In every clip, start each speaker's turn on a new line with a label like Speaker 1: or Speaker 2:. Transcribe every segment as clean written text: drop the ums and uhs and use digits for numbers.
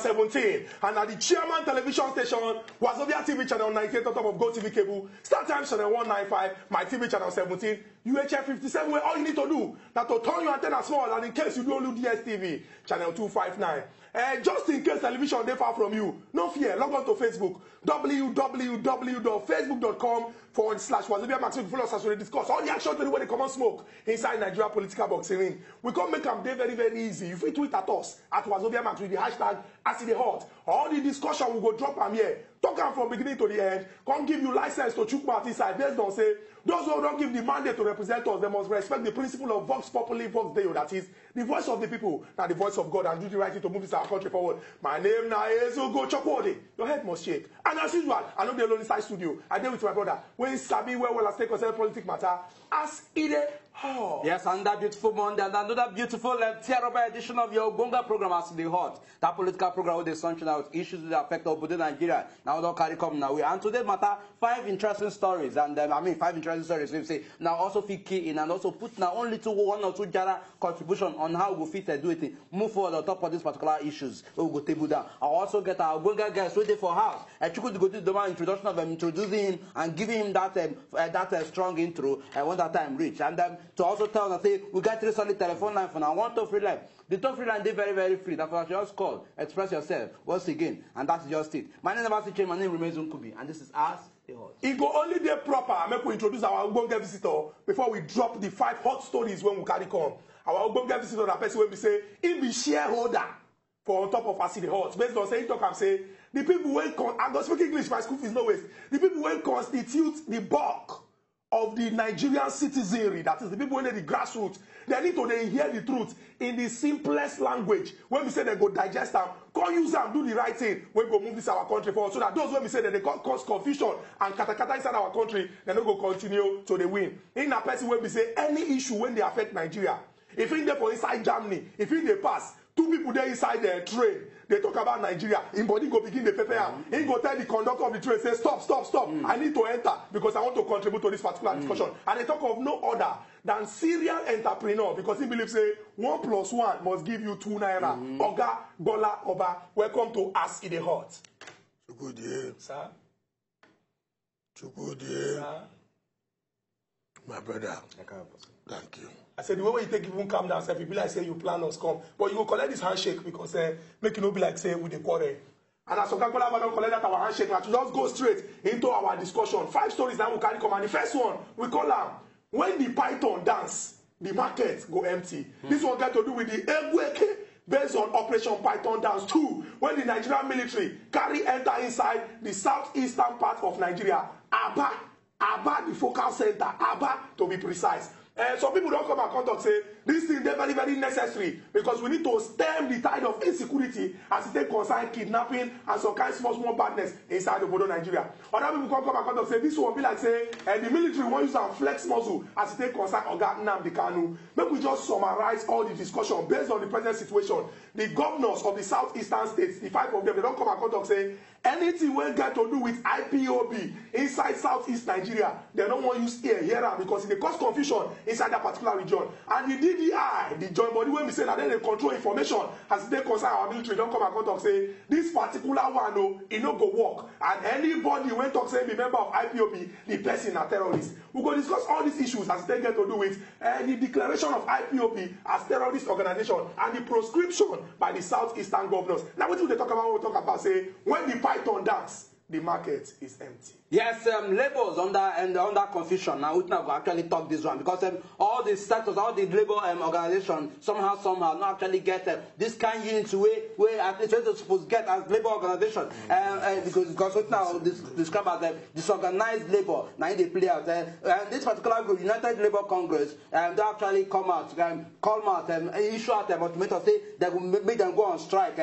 Speaker 1: 17 and at the Chairman television station Wazobia TV channel 98 on top of Go TV cable, Star Times channel 195, my TV channel 17, UHF 57, where all you need to do now to turn your antenna small, and in case you don't look DSTV channel 259. Just in case television they far from you, no fear, log on to Facebook, www.facebook.com/Wazobia Max. Follow us as we discuss all the action to when they come on smoke inside Nigeria political boxing ring. We can make them very, very easy. If you tweet at us at Wazobia Max with the hashtag #AskTheHot, all the discussion will go drop them here. Talk them from beginning to the end. Come give you license to chook mouth inside. Based on say those who don't give the mandate to represent us, they must respect the principle of Vox Populi, Vox Deo. That is the voice of the people, not the voice of God, and do the right thing to move this our country forward. My name now is Ugo Chokwode. Your head must shake. And as usual, I know the alone inside studio. I deal with my brother. When Sabi well as take concerning politics matter, as Ide Hot.
Speaker 2: Yes, and that beautiful Monday, and another beautiful tear-up edition of your Gonga program, As the Hot. That political program with the sunshine out issues that affect our body Nigeria. Now don't carry come now. And today matter 5 interesting stories, and 5 interesting stories. We say now also fit key in and also put now only 1 or 2 jara contribution on how we fit do it. Move forward on top of these particular issues. We go table down. I also get our Gonga guest waiting for house. I should go to the introduction of him, introducing him and giving him that strong intro. When that time reach, and to also tell us say we got 3 solid telephone line for now. 1 toll free line. The toll free line they very, very free. That's why just call, express yourself once again, and that's just it. My name is Abasi. My name remains Nkubi, and this is As the Hot.
Speaker 1: It go only day proper. Make we introduce our Ugbonge visitor before we drop the 5 hot stories when we carry come. Our Ugbonge visitor, that person when we say he be shareholder for on top of As the Hot. Based on saying talk and say the people when I'm not speaking English, my school fees no waste. The people when constitute the bulk of the Nigerian citizenry, that is the people in the grassroots, they need to hear the truth in the simplest language. When we say they go digest them, go use them, do the right thing, we go move this our country forward. So that those when we say that they cause confusion and katakata inside our country, they don't go continue to the win. In a person when we say any issue when they affect Nigeria, if in there for inside Germany, if in they pass, 2 people there inside the train, they talk about Nigeria. In body go begin the paper. He go tell the conductor of the train, say stop. I need to enter because I want to contribute to this particular discussion. And they talk of no other than serial entrepreneur because he believes say 1 + 1 must give you 2 naira. Oga Bola Oba, welcome to As the Hot.
Speaker 3: Good day,
Speaker 1: sir.
Speaker 3: Good day, my brother. Thank you.
Speaker 1: I said, the way you take even calm down, if you be like, say, you plan us come. But you will collect this handshake because make it not be like, say, with the quarrel. And as Coca-Cola don't collect that our handshake, now to just go straight into our discussion. 5 stories that we carry come. And the first one, we call them, when the python dance, the market go empty. This one got to do with the Egweke based on Operation Python Dance 2, when the Nigerian military enter inside the southeastern part of Nigeria. Aba, the focal center, Aba to be precise. Some people don't come and contact say this thing is very, very necessary because we need to stem the tide of insecurity as it take concern kidnapping and some kind of small badness inside the border Nigeria. Other people come and contact say this one be like say the military want use and flex muscle as it take concern Oga Nnamdi Kanu. Make we just summarize all the discussion based on the present situation. The governors of the southeastern states, the 5 of them, they don't come and contact say anything we get to do with IPOB inside southeast Nigeria, they don't want to use here because it cause confusion inside that particular region. And the DDI, the joint body, when we say that they control information as they concern our military, don't come and contact say this particular one, no, it no go work. And anybody when talk say be member of IPOB, the person a terrorist. We go discuss all these issues as they get to do with the declaration of IPOB as terrorist organization and the proscription by the southeastern governors. Now what do they talk about? We talk about say when the python dance, the market is empty.
Speaker 2: Yes, labels under confusion. Now we have actually talk this one because all the sectors, all the labor organization somehow not actually get this kind of unity where at least they're supposed to get as labor organization. Because right now this described as disorganized labor. Now they play out. This particular group, United Labour Congress, they actually come out, issue out an ultimatum, say they will make them go on strike.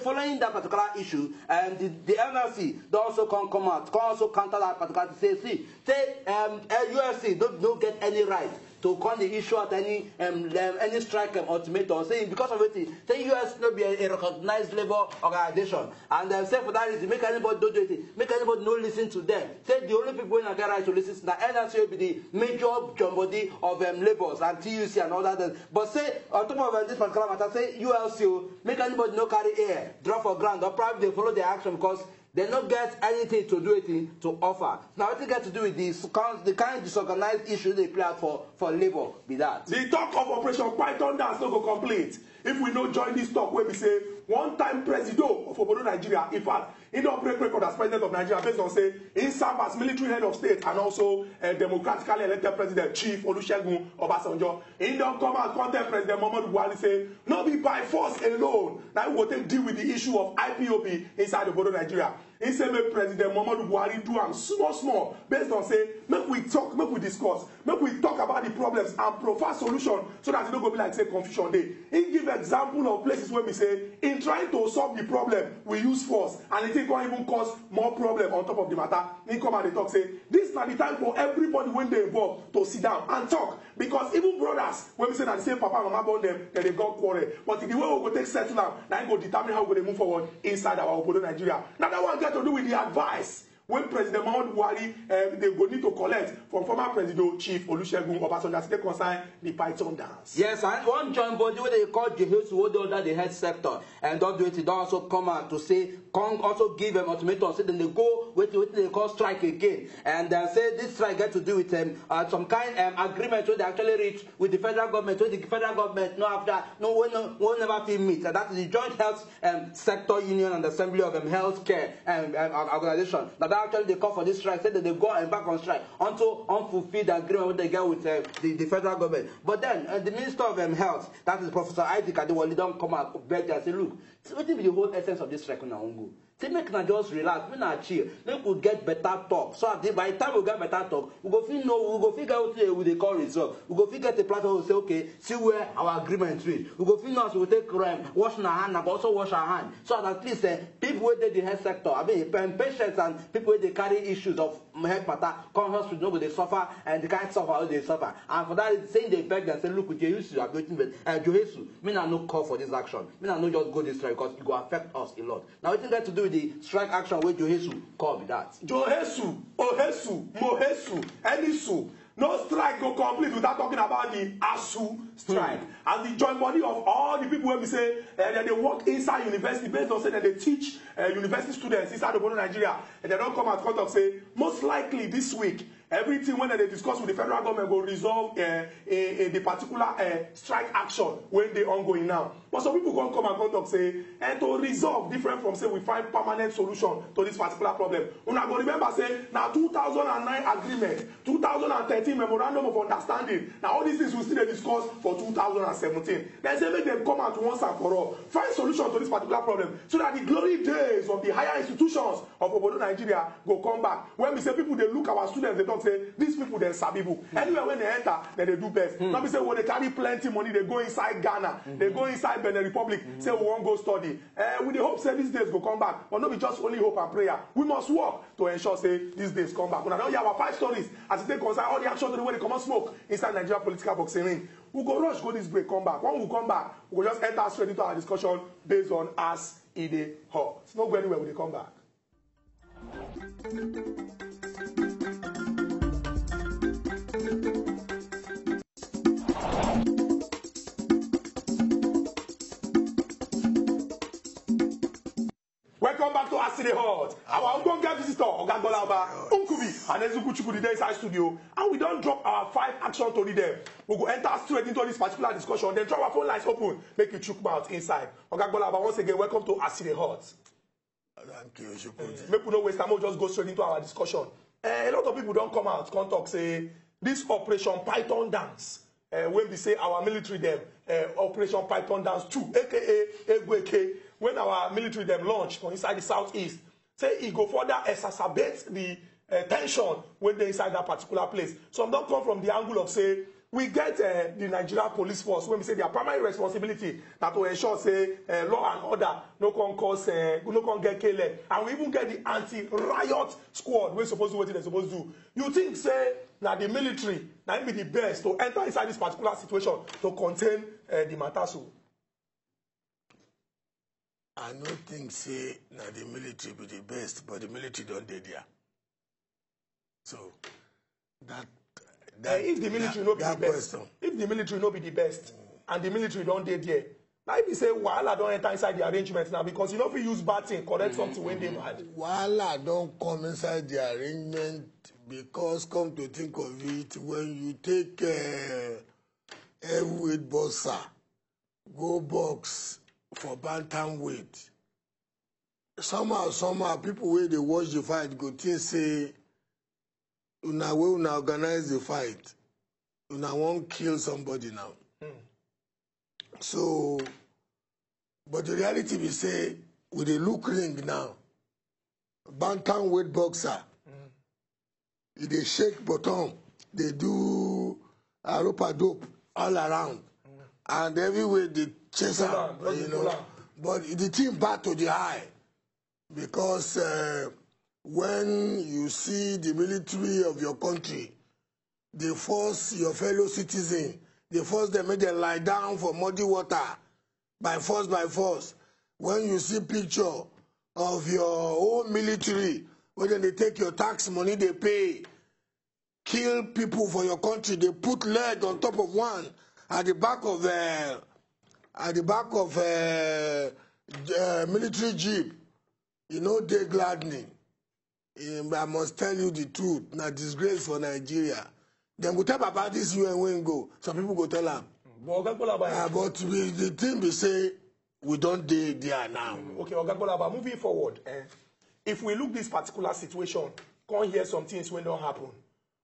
Speaker 2: Following that particular issue, And the NLC, they also come out, can also counter that particular to say, UFC don't get any right to call the issue at any strike ultimatum, saying because of it, say US not be a recognized labor organization, and say for that reason, make anybody do it, make anybody no listen to them. Say the only people who get right to listen to the NLC will be the major body of labours and TUC and all that. But say on top of this particular matter, say ULC make anybody no carry air, drop for ground, or probably they follow their action because they don't get anything to do it to offer. Now, what they get to do with this, the kind of disorganized issue they play out for labor, be that.
Speaker 1: The talk of Operation Python dance no go complete. If we no join this talk where we say one-time president of Obodo Nigeria, in fact, he don't break record as president of Nigeria based on say he served as military head of state and also a democratically elected president, Chief Olusegun Obasanjo. He don't come out content President Muhammadu Buhari say, no be by force alone. Now we will take deal with the issue of IPOB inside Obodo Nigeria. He said make President Muhammadu Buhari do am small based on say make we talk, make we discuss, make we talk about the problems and provide solution so that it don't go be like say confusion day. He give example of places where we say in trying to solve the problem we use force and it can even cause more problem on top of the matter. He come and they talk say this is not the time for everybody when they involved to sit down and talk because even brothers when we say that the same papa and mama born them then they got quarrel but the way we go take settle now now it go determine how we go move forward inside our Obodo Nigeria. Now that one to do with the advice when President Muhammadu Buhari they go need to collect from former President Chief Olusegun Obasanjo as they concern the Python dance.
Speaker 2: Yes, and one joint body where they call Jehosu who under the health sector and don't do it, they also come out to say, come also give them ultimatum, say then they go with they call strike again, and say this strike get to do with some kind agreement where they actually reach with the federal government, where the federal government no never feel meet, and that is the Joint Health Sector Union and Assembly of Healthcare Organization. Now that actually they call for this strike, say that they go and back on strike until unfulfilled agreement they get with the federal government. But then the Minister of Health, that is Professor Isaac Adewale, don't come out beg and say, look, what is the whole essence of this strike on our own go? Say make na just relax, make na chill, make we get better talk. So by the time we get better talk, we go figure out with the call result. We go figure the platform will say, okay, see where our agreement reach. We go figure out we take wash our hand, but also wash our hand. So that at least people who the health sector, I mean patients and people who they carry issues of health matter, come hospital, no they suffer and they can't suffer how they suffer. And for that, saying they beg and say, look, with Jehosu, I'm waiting with Jehosu, me na no call for this action. Me na no just go this strike because it will affect us a lot. Now what you got to do with the strike action where Jehosu call with that?
Speaker 1: Jehosu, Ohesu, Mohesu, Enisu. No strike go complete without talking about the ASU strike. And the joint body of all the people where we say that they work inside university based on saying that they teach university students inside the Obodo Nigeria. And they don't come out front of say, most likely this week, everything when they discuss with the federal government will resolve the particular strike action when they ongoing now. But some people go come and front of say, and to resolve different from say we find permanent solution to this particular problem. Una go remember say now 2009 agreement, 2013 memorandum of understanding. Now all these things we still discuss for 2017. Then say make them come out once and for all, find solution to this particular problem so that the glory days of the higher institutions of Obodo Nigeria go come back. When we say people they look our students, they don't say these people they're sabibu. Anywhere when they enter, then they do best. Now we say when they carry plenty money, they go inside Ghana, they go inside Benin Republic, say we won't go study. We the hope say these days go come back, but not be just only hope and prayer. We must work to ensure say these days come back. Now you have our 5 stories as they concern all the action to the way they come and smoke inside Nigeria political boxing ring. We go rush, go this break, come back. When we come back, we will just enter straight into our discussion based on as it is hot. It's not going anywhere when they come back. Welcome back to Aside Hot. Our Ogonga visitor, Oga Golaba, Unkubi, and Ezuku Chukudi there inside studio. And we don't drop our 5 action to read them. We'll go enter straight into this particular discussion. Then drop our phone lines open, make it chook mouth inside. Oga Golaba, once again, welcome to Aside Hot.
Speaker 3: Thank you, Shukudi.
Speaker 1: Make we no waste time, we'll just go straight into our discussion. A lot of people don't come out, come talk, say, this Operation Python dance. When we say our military them, Operation Python dance 2, aka Egweke, when our military them launch from inside the southeast, say it go further exacerbate the tension when they inside that particular place. Some don't come from the angle of say we get the Nigeria police force when we say their primary responsibility that to ensure say law and order no can cause no can get killed, and we even get the anti-riot squad wey supposed to do what they supposed to do. You think say na the military na be the best to enter inside this particular situation to contain the matter so?
Speaker 3: I don't think say na the military be the best, but the military don't dey there. So that
Speaker 1: if the military no be the best, if the military no be the best, and the military don't dey there, now if you say wahala don't enter inside the arrangement now because you know if you use bad thing correct something when they bad.
Speaker 3: Wahala don't come inside the arrangement because come to think of it, when you take heavyweight boxer go box for bantamweight, somehow people wey dey watch the fight go think say una wey una organize the fight, una wan kill somebody now. So, but the reality be say we dey look ring now. Bantamweight boxer, e dey shake bottom, they do rope-a-dope all around, and everywhere they chase am, you know. But the thing bad to the eye because when you see the military of your country, they force your fellow citizen, they force them, make them lie down for muddy water, by force. When you see picture of your own military, when they take your tax money, they pay, kill people for your country, they put lead on top of one at the back of military jeep, you know, they gladdening. I must tell you the truth. Now disgrace for Nigeria. Then we tell about this UN when go. Some people go tell them. But the thing we say we don't do there now.
Speaker 1: Okay, Ogakolaba, moving forward, if we look this particular situation, can't hear some things when don't happen.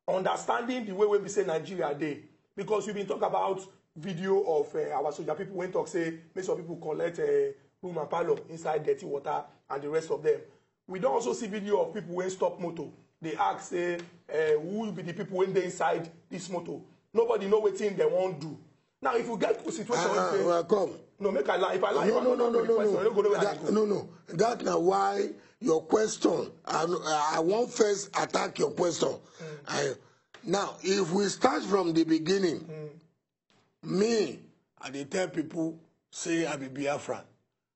Speaker 1: Understanding the way we say Nigeria day, because we've been talking about video of our soldier people when talk say make some people collect room and parlor inside dirty water and the rest of them. We don't also see video of people when stop motor. They ask say who will be the people when they inside this motor. Nobody know what thing they won't do. Now if we get to a situation
Speaker 3: come.
Speaker 1: No, make I lie. If I lie,
Speaker 3: no. That's now why your question. I won't first attack your question. Now, if we start from the beginning, me, I dey tell people say I be Biafran,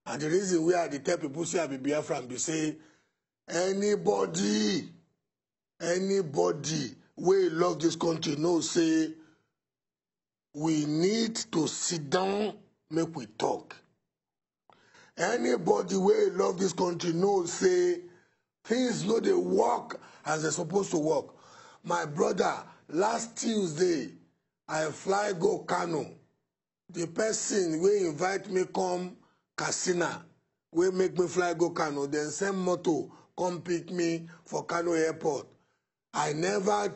Speaker 3: and the reason why I dey tell people say I be Biafran be say anybody wey love this country know say we need to sit down. Make we talk. Anybody wey love this country knows say things no dey work as they're supposed to work. My brother, last Tuesday, I fly go Kano. The person wey invite me come Katsina, wey make me fly go Kano, then send motor come pick me for Kano airport. I never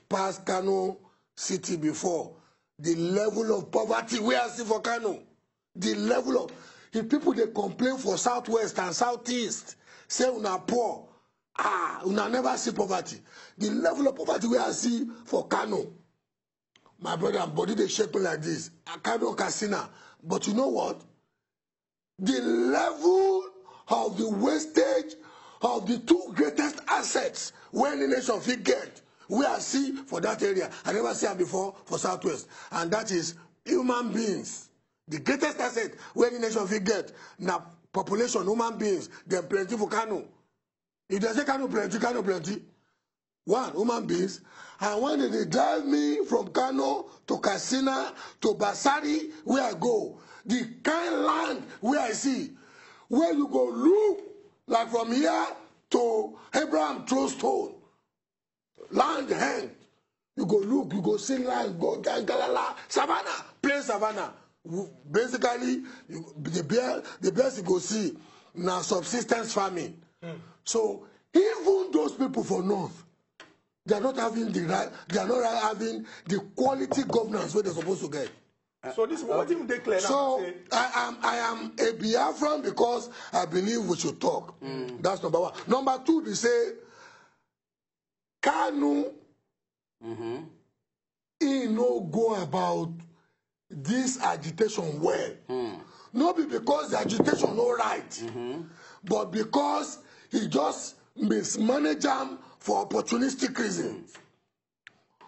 Speaker 3: passed Kano city before. The level of poverty we are seeing for Kano, the level of, if people they complain for southwest and southeast, say una poor, una never see poverty. The level of poverty we are seeing for Kano, my brother, body they shake me like this. Kano Katsina, but you know what? The level of the wastage of the two greatest assets when the nation fit get, we are see for that area. I never see it before for Southwest. And that is human beings. The greatest asset where the nation will get. Now, population, human beings, they're plenty for Kano. If they say Kano plenty. One, human beings. And when they drive me from Kano to Katsina to Basari, where I go, the kind of land where I see, where you go look, like from here to Abraham Trostone, land hand. You go look, you go see land, go Galala, savannah, plain savannah. Basically, the best you go see now subsistence farming. So even those people for North, they are not having the right, they are not having the quality governance where they're supposed to get.
Speaker 1: So this is what you declare.
Speaker 3: So I am a Biafran because I believe we should talk. That's number one. Number two, they say Kanu no go about this agitation well. Not be because the agitation no right, but because he just mismanage them for opportunistic reasons.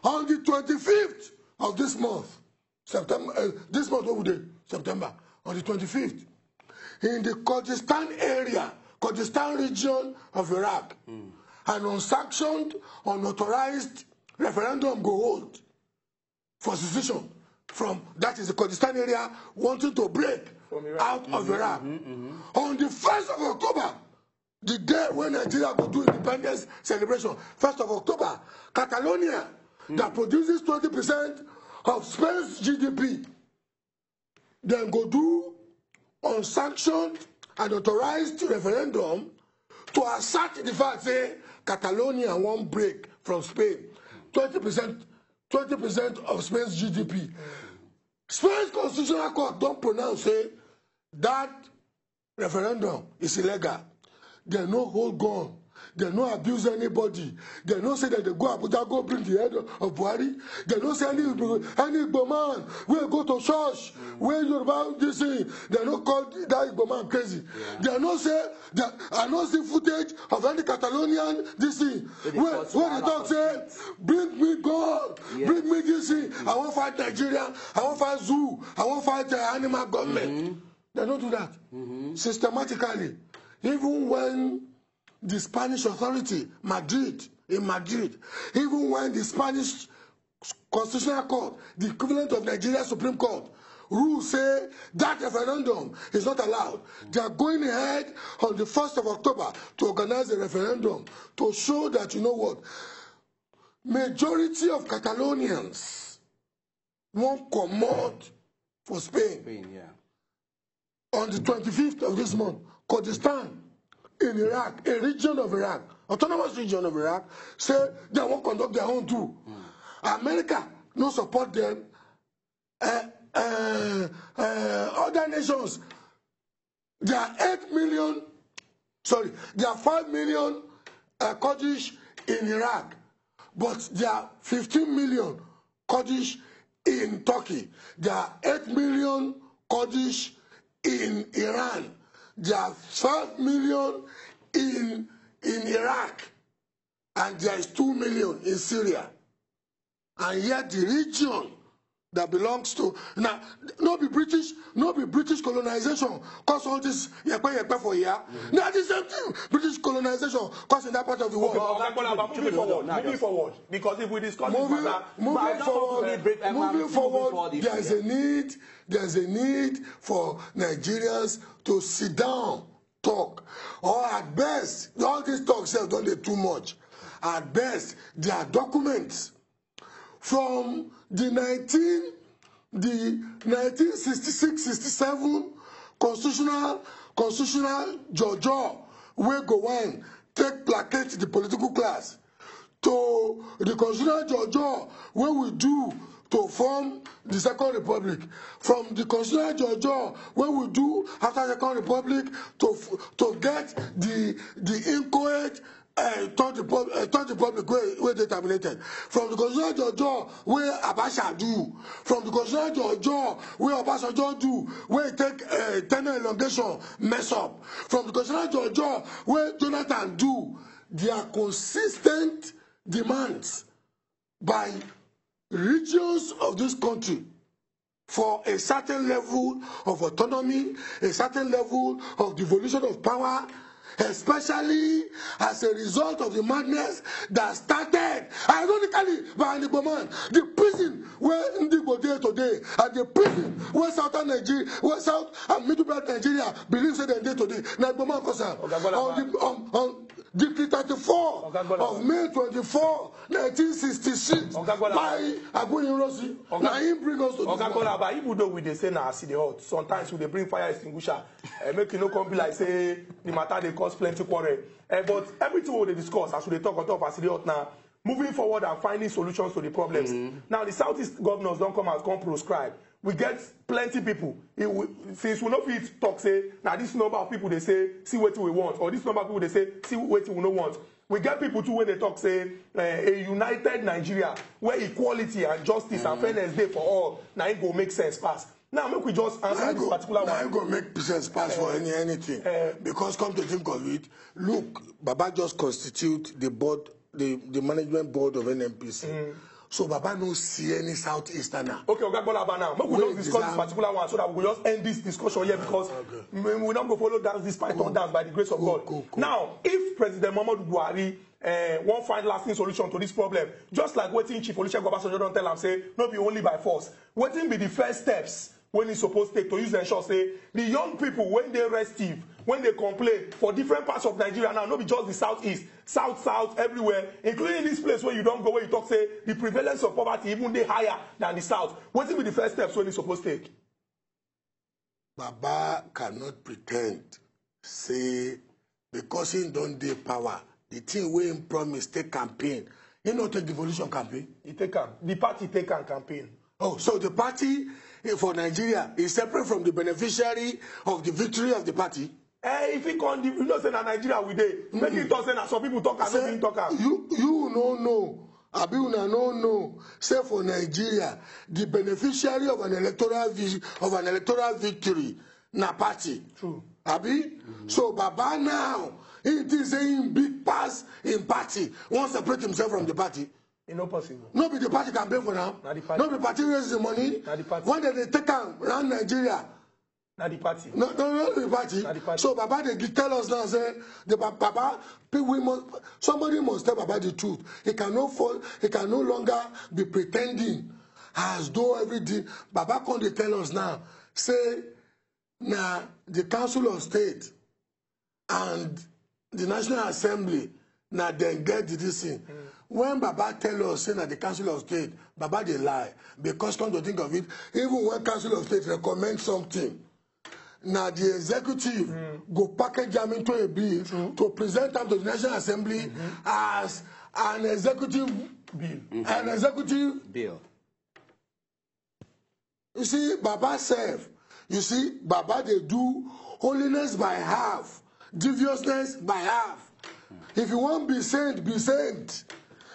Speaker 3: On the 25th of this month, September, this month over there, September, on the 25th, in the Kurdistan area, Kurdistan region of Iraq, an unsanctioned, unauthorized referendum go hold for secession from, that is the Kurdistan area, wanting to break out of Iraq. On the 1st of October, the day when Nigeria will do independence celebration, 1st of October, Catalonia, that produces 20% of Spain's GDP, then go do unsanctioned and authorized referendum to assert the fact say Catalonia won't break from Spain. 20% of Spain's GDP. Spain's Constitutional Court don't pronounce say that referendum is illegal. They no hold gun. They no abuse anybody. They no say that they go Abuja, go bring the head of Buhari. They no say any Igbo man will go to church, where Yoruba this thing. They no call that Igbo man crazy. They no say that I no see footage of any Catalonian this thing. Where they talk say, bring me God, bring me this thing. I won't fight Nigeria, I won't fight zoo, I won't fight animal government. They don't do that systematically. Even when the Spanish authority, in Madrid, even when the Spanish Constitutional Court, the equivalent of Nigeria's Supreme Court, rules say that referendum is not allowed. They are going ahead on the 1st of October to organize a referendum to show that, you know what, majority of Catalonians won't commode for Spain. On the 25th of this month, Kurdistan in Iraq, a region of Iraq, autonomous region of Iraq, say they won't conduct their own too. America no support them. Other nations, there are 8 million, sorry, there are 5 million Kurdish in Iraq, but there are 15 million Kurdish in Turkey. There are 8 million Kurdish in Iran. There are 12 million in Iraq, and there is 2 million in Syria. And yet the region that belongs to now not be British colonization cause all this for here. Now the same thing, British colonization causing that part of the world.
Speaker 1: Moving forward, because if we discuss
Speaker 3: moving forward, there's a need for Nigerians to sit down, talk, or at best, all these talks don't do too much. At best, there are documents from the 1966-67 constitutional Georgia, where go on take placate the political class, to the constitutional Georgia, where we do to form the Second Republic, from the constitutional Georgia, where we do after the Second Republic to get the inchoate Third Republic where they tabulated. From the Constitutional Georgia where Abacha do. From the Constitutional Georgia where Obasanjo do. Where he take tenure elongation mess up. From the Constitutional Georgia where Jonathan do. There are consistent demands by regions of this country for a certain level of autonomy, a certain level of devolution of power, especially as a result of the madness that started, ironically, by an Igbo man. The prison where Ndigbo dey today, and the prison where Southern Nigeria, where South and Middle Belt Nigeria believes that they dey today. Now Igbo man cause on Decree 34 of May 24, 1966 by Aguiyi Ironsi. Now he bring us to this.
Speaker 1: But even though we dey say na as e dey hot, sometimes we dey bring fire extinguisher, make you no come be like say the matter dey cause plenty quarrel. But everything we dey discuss as we dey talk on top as e dey hot now, moving forward and finding solutions to the problems. Now the Southeast governors don't come proscribe. We get plenty people. Since we no fit talk say now this number of people they say see what we want, or this number of people they say see what we no want. we get people too when they talk say a united Nigeria where equality and justice and fairness dey for all. Now it go make sense pass. Now make we just answer this particular one.
Speaker 3: Now it go make sense pass for anything. Because come to think of it, look, Baba just constitute the board, the management board of NNPC. So Baba no see any Southeasterner.
Speaker 1: Okay, now. Make we just discuss this particular one so that we just end this discussion here because we don't go follow dance this python dance by the grace of God. Cool. Now, if President Muhammadu Buhari won't find lasting solution to this problem, just like waiting Chief Olusegun Obasanjo don't tell him, say, not be only by force. Waiting be the first steps when he's supposed to take to use the ensure, say, the young people, when they restive, when they complain for different parts of Nigeria now, not be just the southeast, south, everywhere, including this place where you don't go, where you talk, say, the prevalence of poverty even they higher than the south. What will be the first steps when he's supposed to take?
Speaker 3: Baba cannot pretend, say, because he don't do power, the thing where he promised take campaign. He not take devolution campaign.
Speaker 1: He take the party take a campaign.
Speaker 3: Oh, so the party for Nigeria is separate from the beneficiary of the victory of the party?
Speaker 1: If he can't, you know, say na Nigeria we dey. Make it talk say na some people talk and no mean talk.
Speaker 3: You no know. Abi una no know. Say for Nigeria, the beneficiary of an electoral victory na party.
Speaker 1: True.
Speaker 3: Abi? So Baba now, he is saying big pass in party. Won't separate himself from the party.
Speaker 1: It's not possible.
Speaker 3: No be the party campaign for now. No be party raise the money. When they take around Nigeria.
Speaker 1: Not the party.
Speaker 3: No, the party.
Speaker 1: Not the party.
Speaker 3: So Baba they tell us now say the Baba somebody must tell Baba the truth. He cannot fall. He can no longer be pretending as though everything. Baba come they tell us now say now the Council of State and the National Assembly now then get this thing. When Baba tell us say that the Council of State, Baba they lie. Because come to think of it, even when Council of State recommend something, now the executive go package them into a bill to present them to the National Assembly as an executive bill. An executive
Speaker 2: bill.
Speaker 3: You see, Baba self, you see, Baba they do holiness by half, deviousness by half. If you want to be saint, be saint.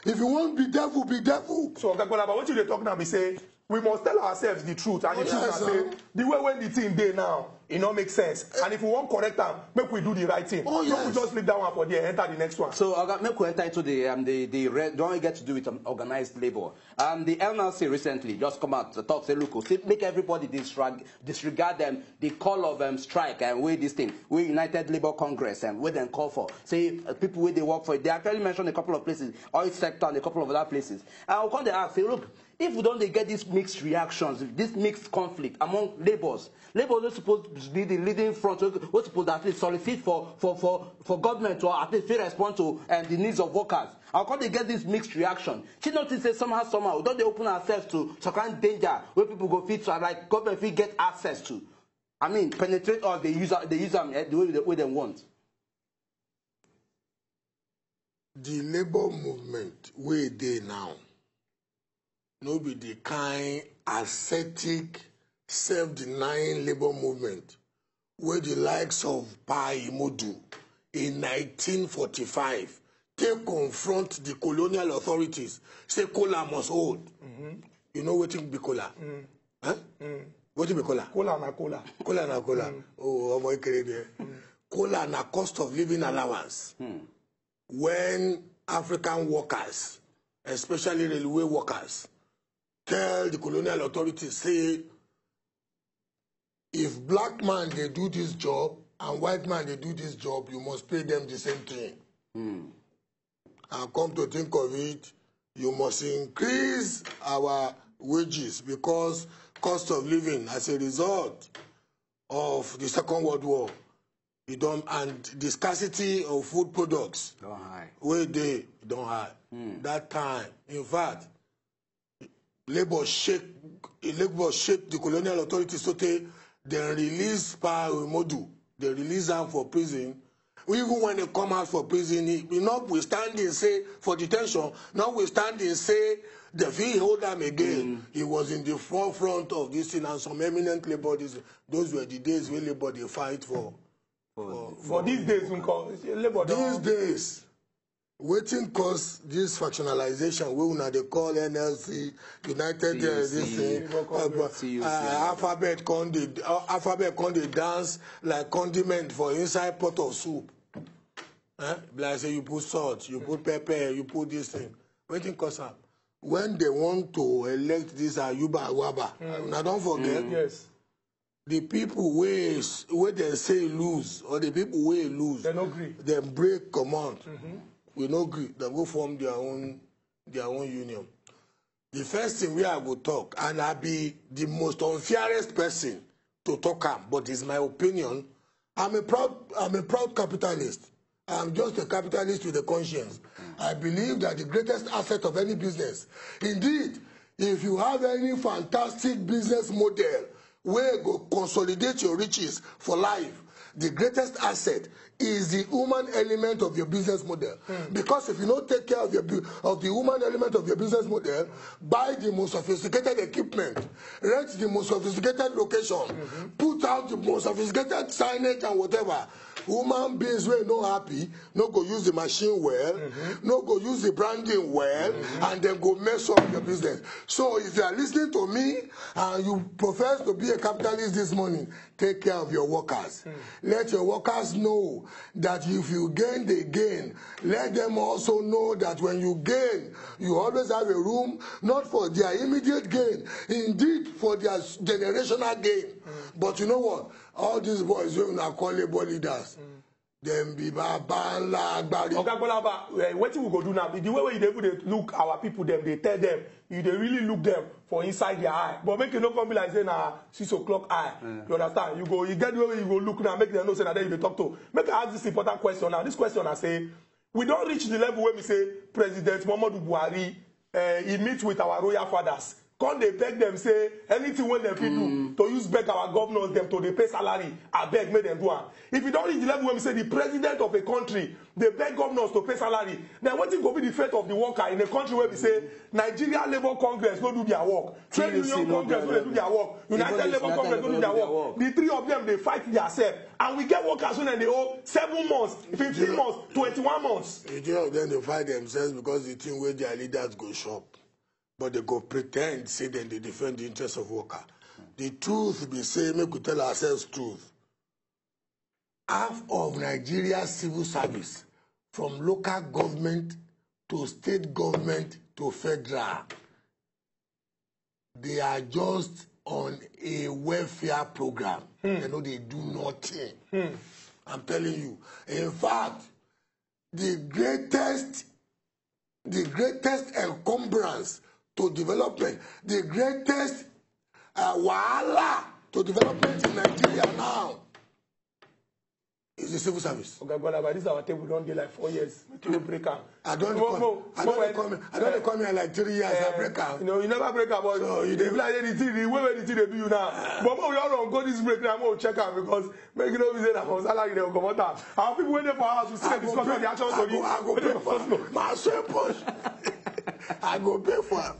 Speaker 3: If you want to be devil, be devil.
Speaker 1: So, but what you talk now, we say we must tell ourselves the truth. And the truth is say the way when the thing day now, it don't make sense. And if we want correct them, make we do the right thing.
Speaker 3: Oh, yes.
Speaker 1: Don't we just leave that one for there, enter the next one.
Speaker 2: So, make we enter into the don't get to do with organized labor. The LNLC recently just come out to talk, say, look, make everybody disregard them, the call of strike and where this thing, where United Labour Congress and where they call for. Say, people where they work for it. They actually mentioned a couple of places, oil sector and a couple of other places. And I'll come to ask, say, look, if we don't get these mixed reactions, this mixed conflict among labours are supposed to be the leading front. We're supposed to at least solicit for government to at least respond to the needs of workers. How come they get this mixed reaction? She noticed that somehow, don't they open ourselves to some kind of danger where people go fit to, like government fit get access to? I mean, penetrate or they use them the way they want.
Speaker 3: The labor movement where they now. No be the kind ascetic, self-denying labor movement where the likes of Pa Imodu in 1945 they confront the colonial authorities, say cola must hold. You know what be cola? Huh? What be cola?
Speaker 1: Cola na cola.
Speaker 3: Cola na cola. Oh, my God. Cola na cost of living allowance. When African workers, especially railway workers, tell the colonial authorities, say, if black man they do this job and white man they do this job, you must pay them the same thing. And come to think of it, you must increase our wages because cost of living as a result of the Second World War, and the scarcity of food products, where they don't high. That time, in fact, Labor shake the colonial authorities so they release Pa Imodu. They release them for prison. Even when they come out for prison, notwithstanding say for detention, notwithstanding say the fee hold them again. He was in the forefront of this thing, and some eminent labor. Those were the days when labor they fight for
Speaker 1: these days, labor.
Speaker 3: These days, Waiting cause this factionalization, we una they call NLC, United, this thing, alphabet con the dance like condiment for inside pot of soup. Like say you put salt, you put pepper, you put this thing. Waiting cause up. When they want to elect this Ayuba Awaba, now don't forget,
Speaker 1: yes,
Speaker 3: the people where they say lose, or the people where lose,
Speaker 1: they no agree.
Speaker 3: They break command. We no agree. They go form their own union. The first thing we are going to talk, and I be the most unfairest person to talk am, but it's my opinion. I'm a proud capitalist. I'm just a capitalist with a conscience. I believe that the greatest asset of any business, indeed, if you have any fantastic business model where go consolidate your riches for life, the greatest asset is the human element of your business model. Because if you don't take care of the human element of your business model, buy the most sophisticated equipment, rent the most sophisticated location, put out the most sophisticated signage and whatever, human beings wey no happy, no go use the machine well, no go use the branding well, and then go mess up your business. So if you are listening to me and you profess to be a capitalist this morning, take care of your workers. Let your workers know that if you gain, they gain. Let them also know that when you gain, you always have a room, not for their immediate gain, indeed for their generational gain. But you know what? All these boys who are called labor leaders, them be baba.
Speaker 1: Okay, what we go do now? The way they look our people, them they tell them, they really look them for inside their eye. But make it not come be like saying 6 o'clock eye. You understand? You get the way you go look now, make them know say that you talk to. Make I ask this important question now. This question I say, we don't reach the level where we say President Muhammadu Buhari he meets with our royal fathers. Come they beg them say anything when they do to use beg our governors them to they pay salary. I beg make them do it. If you don't reach the level when we say the president of a country they beg governors to pay salary, then what is going to be the fate of the worker in a country where we say Nigeria Labour Congress no do their work, Trade Union Congress no do their work, United Labour Congress no do their work. The three of them they fight themselves, and we get workers when they owe 7 months, 15 months, 21 months.
Speaker 3: The three of them they fight themselves because the thing where their leaders go shop. But they go pretend, say then they defend the interests of worker. The truth be say, make we tell ourselves truth. Half of Nigeria's civil service, from local government to state government to federal, they are just on a welfare program. They know they do nothing. I'm telling you. In fact, the greatest encumbrance to development, the greatest wahala to development in Nigeria now is the civil service.
Speaker 1: Okay, but this is our table don't get like 4 years. To break up.
Speaker 3: I don't come here like 3 years. I break out.
Speaker 1: You know, you never break up. But so you dey like anything. The way they do you now. But we all go this break now. We'll check out because make you know we say that from salary they will come out. Our people waiting for us to see the discussion of the action story.
Speaker 3: I go pay for my same push. I go pay for it.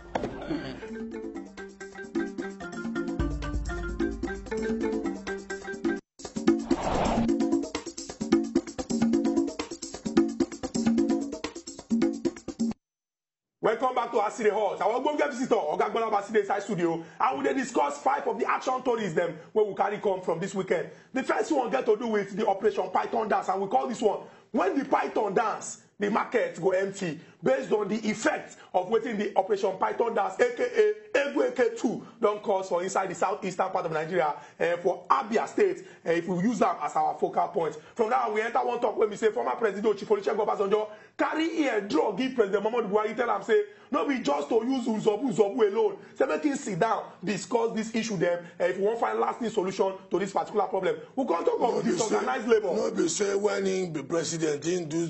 Speaker 1: Welcome back to Aside Hot. Our Ogbonge visitor, Ogagbola Baside inside studio, and we will discuss 5 of the action stories them where we carry come from this weekend. The first one get to do with the Operation Python dance, and we call this one when the Python dance, the market go empty based on the effect of waiting the Operation Python dance, aka Egweke 2, don't cause for inside the southeastern part of Nigeria for Abia State. If we use that as our focal point. From now we enter one talk when we say former President Chief Olusegun Obasanjo carry ear draw give President Muhammadu Buhari tell him say no be just to use Uzobu alone. Say make him sit down, discuss this issue them. If we want find lasting solution to this particular problem, we can't talk about disorganized labor.
Speaker 3: No be say when he be president, he do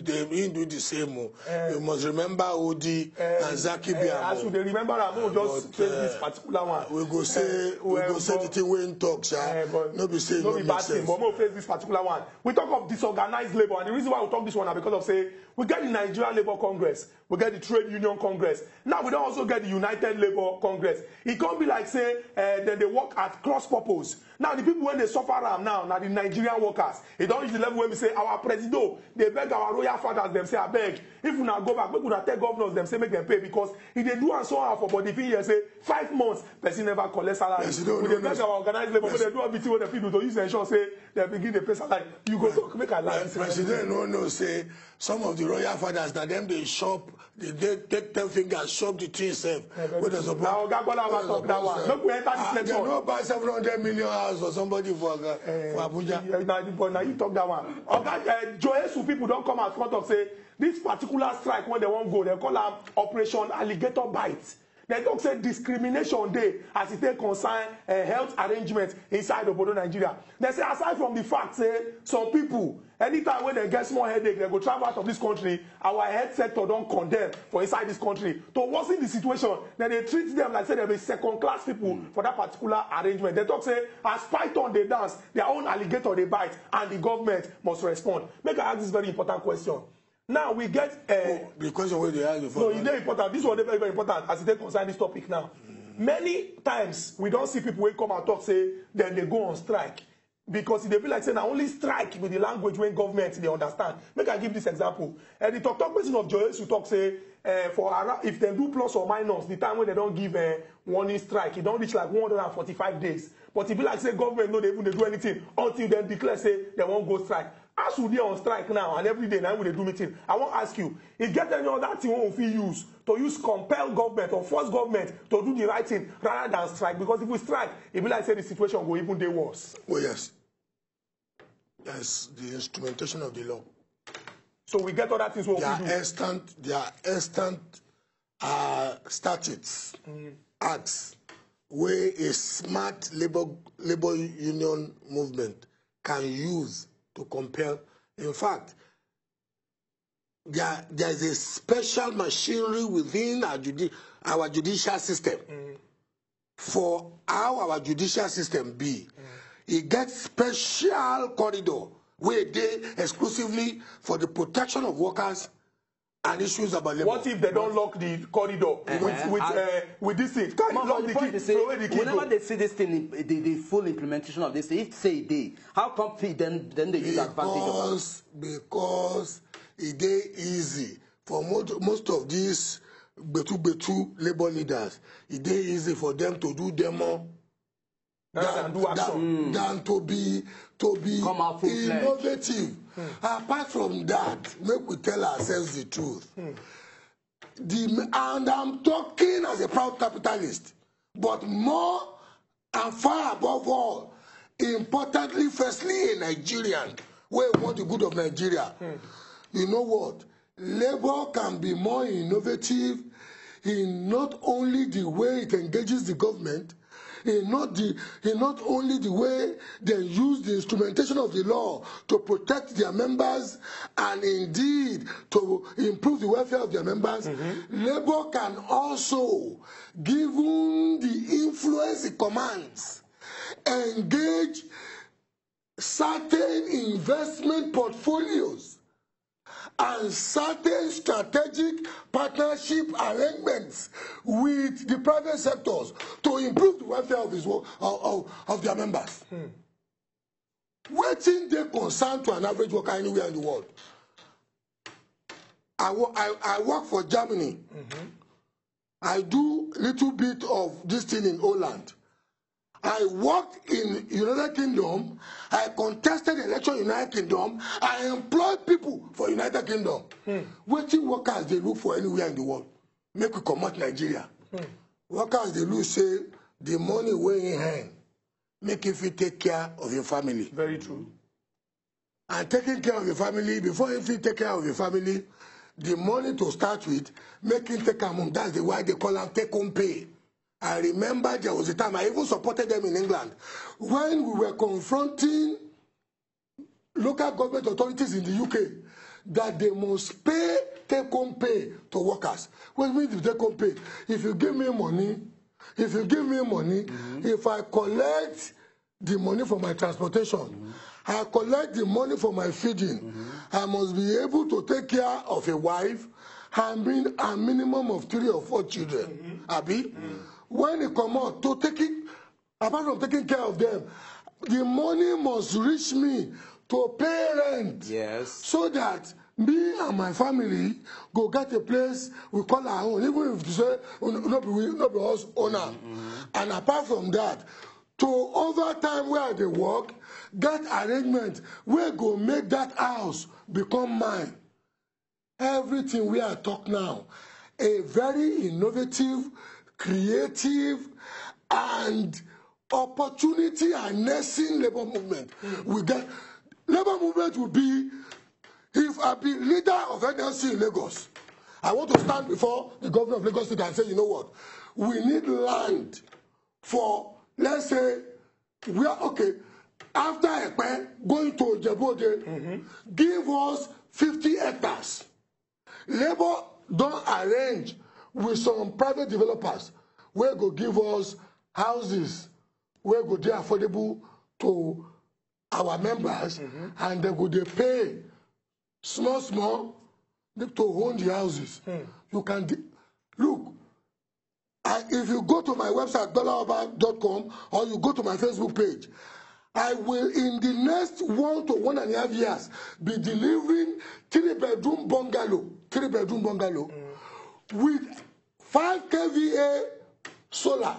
Speaker 3: the same. You must remember Odi and Zaki Biamo.
Speaker 1: As they remember, I will just say this particular one.
Speaker 3: We go say the thing when talk, sir. No be say
Speaker 1: no be bad thing, but we face this particular one. We talk of disorganized labor, and the reason why we talk this one is because of say We get the Nigerian Labour Congress. We get the Trade Union Congress. Now we don't also get the United Labour Congress. It can't be like say then they work at cross purpose. Now the people when they suffer now the Nigerian workers. It don't reach the level when we say our president, they beg our royal fathers, them say I beg. If we not go back, we could have tell governors them say make them pay because if they do and so on for body fee here say 5 months, person never collect salary.
Speaker 3: Yes,
Speaker 1: we they beg our organized labor, but they do a bit what the people to use ensure say they begin the pay salary. You go talk make a lie.
Speaker 3: President no say some of the royal fathers that them they shop, they take 10 fingers, shop the tree itself.
Speaker 1: Now Gagbola will talk that one. Look, we enter this next
Speaker 3: they
Speaker 1: one.
Speaker 3: no buy 700 million house for somebody for Abuja.
Speaker 1: Now you talk that one. Okay, Joesu people don't come out front of say this particular strike when they won't go, they call them Operation Alligator Bite. They don't say discrimination day as it take concern health arrangements inside of Obodo, Nigeria. They say aside from the fact say some people anytime when they get small headache they go travel out of this country, our health sector don't condemn for inside this country to worsen the situation. Then they treat them like say they be second class people for that particular arrangement. They talk say as python they dance, their own alligator they bite, and the government must respond. Make I ask this very important question. Now we get
Speaker 3: the question where they ask before.
Speaker 1: no, it's very important. This one is very, very important as it concerns this topic now. Many times we don't see people who come and talk say then they go on strike. Because they feel like saying only strike with the language when government they understand. Make I give this example. The talk person of Joyesu talk say for if they do plus or minus the time when they don't give a warning strike, it don't reach like 145 days. But if you like say government no they even do anything until they declare say they won't go strike. As we dey on strike now and every day now we dey do meeting, I want to ask you, if get any other thing we fit use to use compel government or force government to do the right thing rather than strike? Because if we strike, it be like say the situation will even dey worse.
Speaker 3: Oh yes. That's the instrumentation of the law. So
Speaker 1: we get other things we
Speaker 3: there
Speaker 1: do.
Speaker 3: There are instant statutes, acts, where a smart labor union movement can use to compel. In fact, there is a special machinery within our judicial system for how our judicial system be. It gets special corridor where they exclusively for the protection of workers and issues about labor.
Speaker 1: What if they don't lock the corridor with this thing? Can you lock the key?
Speaker 2: Whenever they see this thing, the full implementation of this, if say they, how come then they use advantage of it?
Speaker 3: Because it is easy for most of these betu labor leaders. It is easy for them to do demo than to be innovative. Apart from that, make we tell ourselves the truth. And I'm talking as a proud capitalist, but more and far above all, importantly, firstly, a Nigerian, where we want the good of Nigeria. You know what? Labor can be more innovative in not only the way it engages the government, in not only the way they use the instrumentation of the law to protect their members and indeed to improve the welfare of their members. Labor can also, given the influence it commands, engage certain investment portfolios and certain strategic partnership arrangements with the private sectors to improve the welfare of their members. Waiting they concern to an average worker anywhere in the world. I work for Germany. I do a little bit of this thing in Holland. I worked in United Kingdom. I contested election in United Kingdom. I employed people for United Kingdom. Waiting workers they look for anywhere in the world. Make we come out Nigeria. Workers they look say the money way in hand. Make if you take care of your family.
Speaker 1: Very true.
Speaker 3: And taking care of your family, before if you take care of your family, the money to start with, making take home. That's the why they call them take home pay. I remember there was a time I even supported them in England when we were confronting local government authorities in the UK that they must pay take-home pay to workers. What means take-home pay? If you give me money, if I collect the money for my transportation, I collect the money for my feeding. I must be able to take care of a wife and bring a minimum of 3 or 4 children. Abi? When it come out, to take it, apart from taking care of them, the money must reach me to pay rent.
Speaker 2: Yes.
Speaker 3: So that me and my family go get a place we call our own, even if you say not be us owner. And apart from that, to over time where they work, get arrangement where go make that house become mine. Everything we are talking now, a very innovative, creative, and opportunity harnessing labor movement. We get labor movement will be, if I be leader of NLC in Lagos, I want to stand before the governor of Lagos State and say, you know what, we need land for, let's say, we are okay. After Ekpe, going to Jebode, give us 50 hectares. Labor don't arrange with some private developers where go give us houses where go they affordable to our members, and they go they pay small to own the houses. You can look. If you go to my website dollaroba.com or you go to my Facebook page, I will in the next 1 to 1.5 years be delivering 3-bedroom bungalow, with 5 kVA solar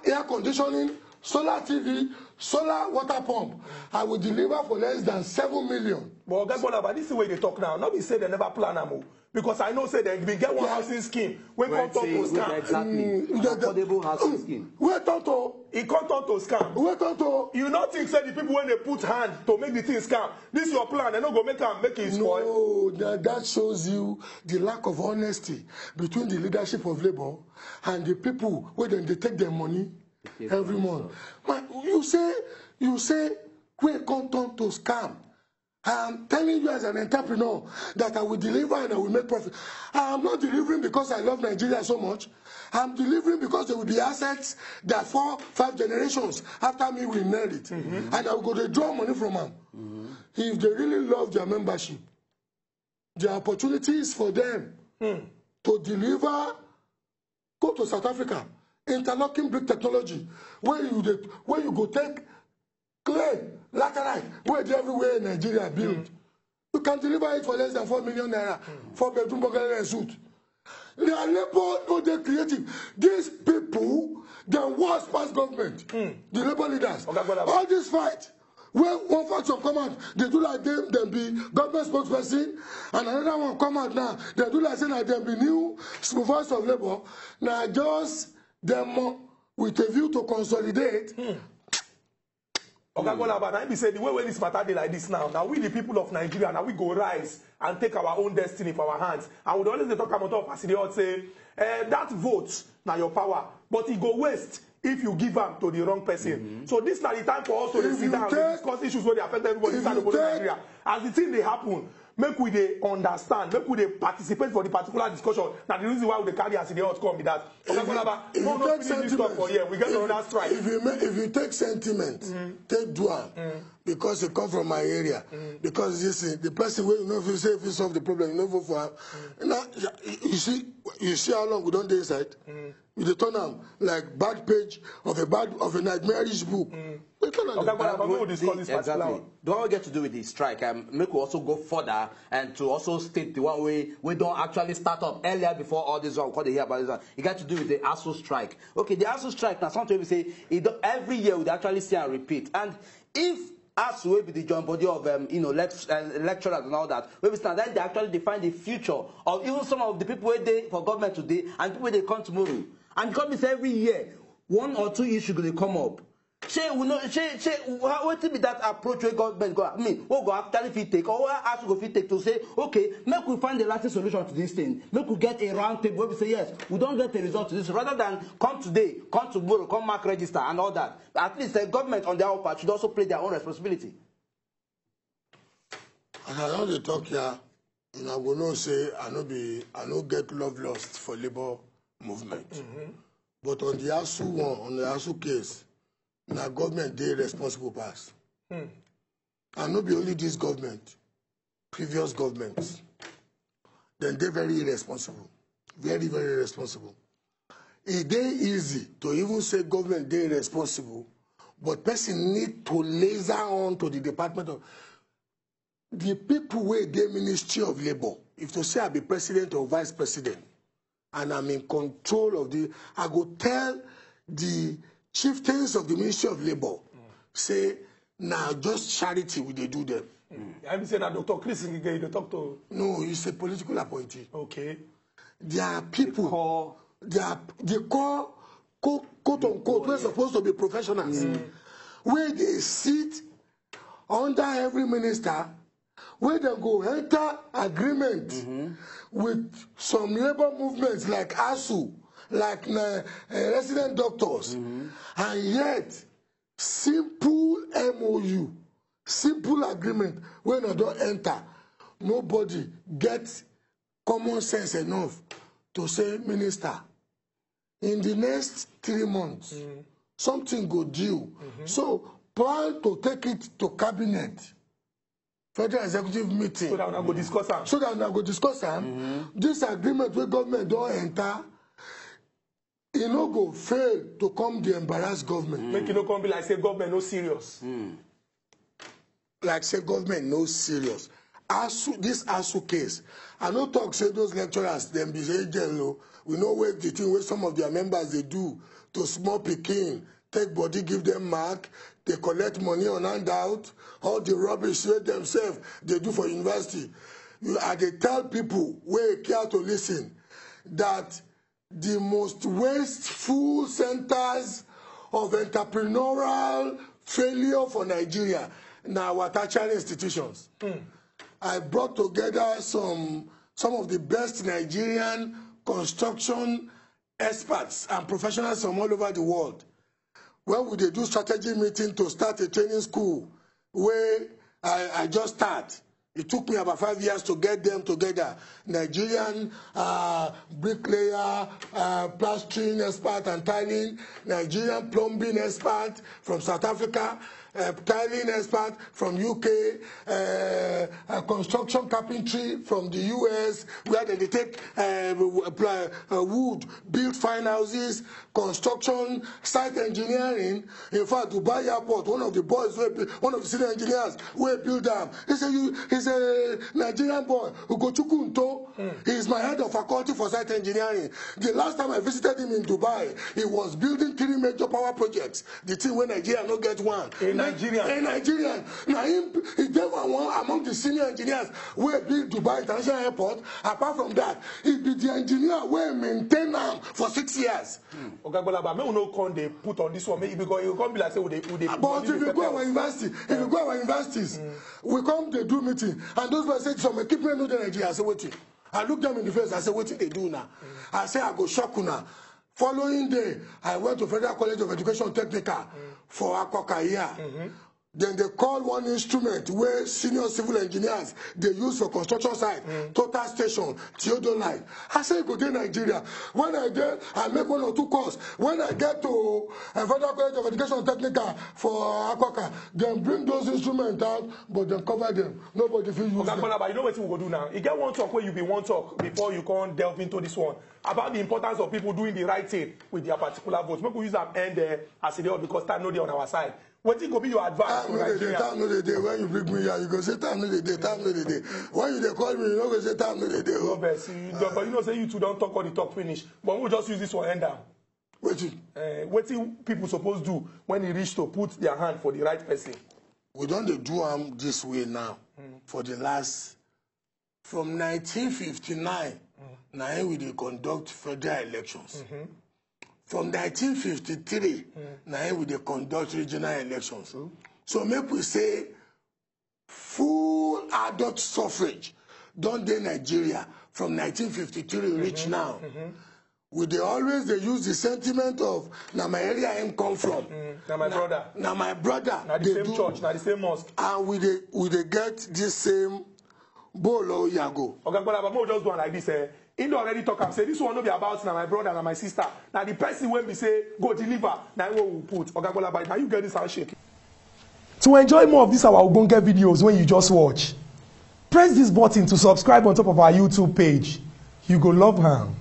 Speaker 3: air conditioning, solar TV, solar water pump. I will deliver for less than 7 million.
Speaker 1: But this is the way they talk now. Not be say they never plan them. Because I know say they get one housing scheme. When come to scam.
Speaker 2: Exactly. Affordable housing scheme.
Speaker 1: Wait on it come to scam.
Speaker 3: Wait on
Speaker 1: you not think say the people when they put hand to make the thing scam. This is your plan. They not go make it spoil.
Speaker 3: No, that shows you the lack of honesty between the leadership of Labour and the people when they take their money every month. But you say we come to scam. I'm telling you as an entrepreneur that I will deliver and I will make profit. I am not delivering because I love Nigeria so much. I'm delivering because there will be assets that 4-5 generations after me will inherit. And I will go to draw money from them. If they really love their membership, the opportunities for them to deliver, go to South Africa, interlocking brick technology, where you go take clay, laterite, where everywhere in Nigeria build. You can deliver it for less than 4 million naira, 4-bedroom bungalow and suit. They are labor, no, they're creative. These people, they're worse past government. The labor leaders. All this fight, when one faction come out, they do like them be government spokesperson, and another one come out now, they do like saying that them be new voice of labor. Now just them with a view to consolidate.
Speaker 1: But I be say the way this matter dey like this now we the people of Nigeria, now we go rise and take our own destiny for our hands. And we always talk about top as they say that vote now your power, but it go waste if you give them to the wrong person. So this now the time for us to sit down and discuss issues where they affect everybody inside the Nigeria. As the thing they happen, make we they understand, make we they participate for the particular discussion. Now the reason why we carry as the outcome be that we get another strike.
Speaker 3: If you take sentiment, take dual, because it come from my area, because the person will know if you say if you solve the problem, you know vote for him. Now you see how long we don't do inside. We turn them like bad page of a nightmarish book.
Speaker 2: Exactly. The one we get to do with the strike, make we also go further and to also state the one way we don't actually start up earlier before all this one, because they hear about this one. You got to do with the ASU strike. Okay, the ASU strike, now something we say every year we actually see and repeat. And if ASU will be the joint body of lecturers and all that, we stand that they actually define the future of even some of the people where they for government today and people they come tomorrow. And because every year 1 or 2 issues going to come up. What be that approach where government go? I mean, what go actually fit take, or what ASU go fit take to say, okay, make we find the lasting solution to this thing. Make we get a round table where we say yes, we don't get a result to this, rather than come today, come tomorrow, come mark register and all that. At least the government on their own part should also play their own responsibility.
Speaker 3: And I know they talk here, and I will not say I no get love lost for labor movement. But on the ASU one, on the ASU case, na government dey responsible pass. And not be only this government, previous governments. Then they're very irresponsible. Very, very irresponsible. It dey easy to even say government dey irresponsible, but person need to laser on to the Department of the people where dey Ministry of Labor. If to say I be president or vice president, and I'm in control of the, I go tell the chieftains of the Ministry of Labor, say, now just charity will they do them.
Speaker 1: I'm saying that Dr. Chris Ngige, you talk to.
Speaker 3: No, he's a political appointee.
Speaker 1: Okay.
Speaker 3: There are people, they call quote unquote, we're supposed to be professionals, where they sit under every minister, where they go enter agreement with some labor movements like ASU, like resident doctors, and yet simple MOU, simple agreement, when I don't enter, nobody gets common sense enough to say, Minister, in the next 3 months, something go due. So plan to take it to cabinet, federal executive meeting.
Speaker 1: So that we go discuss them.
Speaker 3: So that we go discuss them. This agreement with government don't enter, it no go fail to come the embarrassed government.
Speaker 1: Make it no come be like say government no serious.
Speaker 3: Like say government no serious. ASU, this ASU case, I no talk say those lecturers, them be agent, we know where the thing where some of their members they do to small pikin, take body, give them mark, they collect money on handout, all the rubbish they themselves they do for university. They tell people where care to listen that the most wasteful centers of entrepreneurial failure for Nigeria now our tertiary institutions. I brought together some of the best Nigerian construction experts and professionals from all over the world. When would they do strategy meeting to start a training school where I just start? It took me about 5 years to get them together. Nigerian bricklayer, plastering expert and tiling, Nigerian plumbing expert from South Africa, tiling expert from UK, construction carpentry from the US, where they take wood, build fine houses, construction, site engineering. In fact, Dubai Airport, one of the boys, one of the senior engineers, who build them. He's a Nigerian boy, Ugochukwu Nto. He's my head of faculty for site engineering. The last time I visited him in Dubai, he was building 3 major power projects. The thing where Nigeria no get one.
Speaker 1: In Nigeria.
Speaker 3: Now he gave one among the senior engineers who build Dubai International Airport. Apart from that, he be the engineer who maintain them for 6 years.
Speaker 1: Okay, but me no come they put on this one. Maybe because you come be like say would they.
Speaker 3: But if you go our university, universities, we come they do meeting, and those guys say some equipment no dey Nigeria. I say waiting. I look them in the face. I say what they do now. I say I go shock now. Following day, I went to Federal College of Education Technical for Akoka here. Then they call one instrument where senior civil engineers they use for construction site, Total Station, Theodolite. I say go to Nigeria. When I get, I make 1 or 2 calls. When I get to Federal College of Education Technical for Akoka, then bring those instruments out, but then cover them. Nobody will use them.
Speaker 1: But you know what we go do now? You get one talk where you be one talk before you can't delve into this one about the importance of people doing the right thing with their particular votes. Maybe we use that end as it is because time no dey on our side. What is going to be your advice to Nigeria?
Speaker 3: Time no dey. When you bring me here, you go say time no dey. Time no dey. When you dey call me, you no go say time no dey.
Speaker 1: No best. But you know say you two don't talk all the talk finish. But we'll just use this one end down. What do people supposed to do when they reach to put their hand for the right person?
Speaker 3: We don't do them this way now. For the last, from 1959, now we dey conduct federal elections. From 1953, now we dey conduct regional elections. So make we say full adult suffrage done in Nigeria from 1953 reach now. We dey always they use the sentiment of now my area I come from.
Speaker 1: Now my brother.
Speaker 3: Now my brother.
Speaker 1: Now the same church, now the same mosque.
Speaker 3: And we dey get this same bolo yago.
Speaker 1: Okay, but we'll just do it like this. He already talk am say this one no be about na my brother and my sister. Now the person when we say go deliver, now we will put Ogabola by. Now you get this handshake. To enjoy more of these our Ogbonge videos when you just watch, press this button to subscribe on top of our YouTube page. You go love am.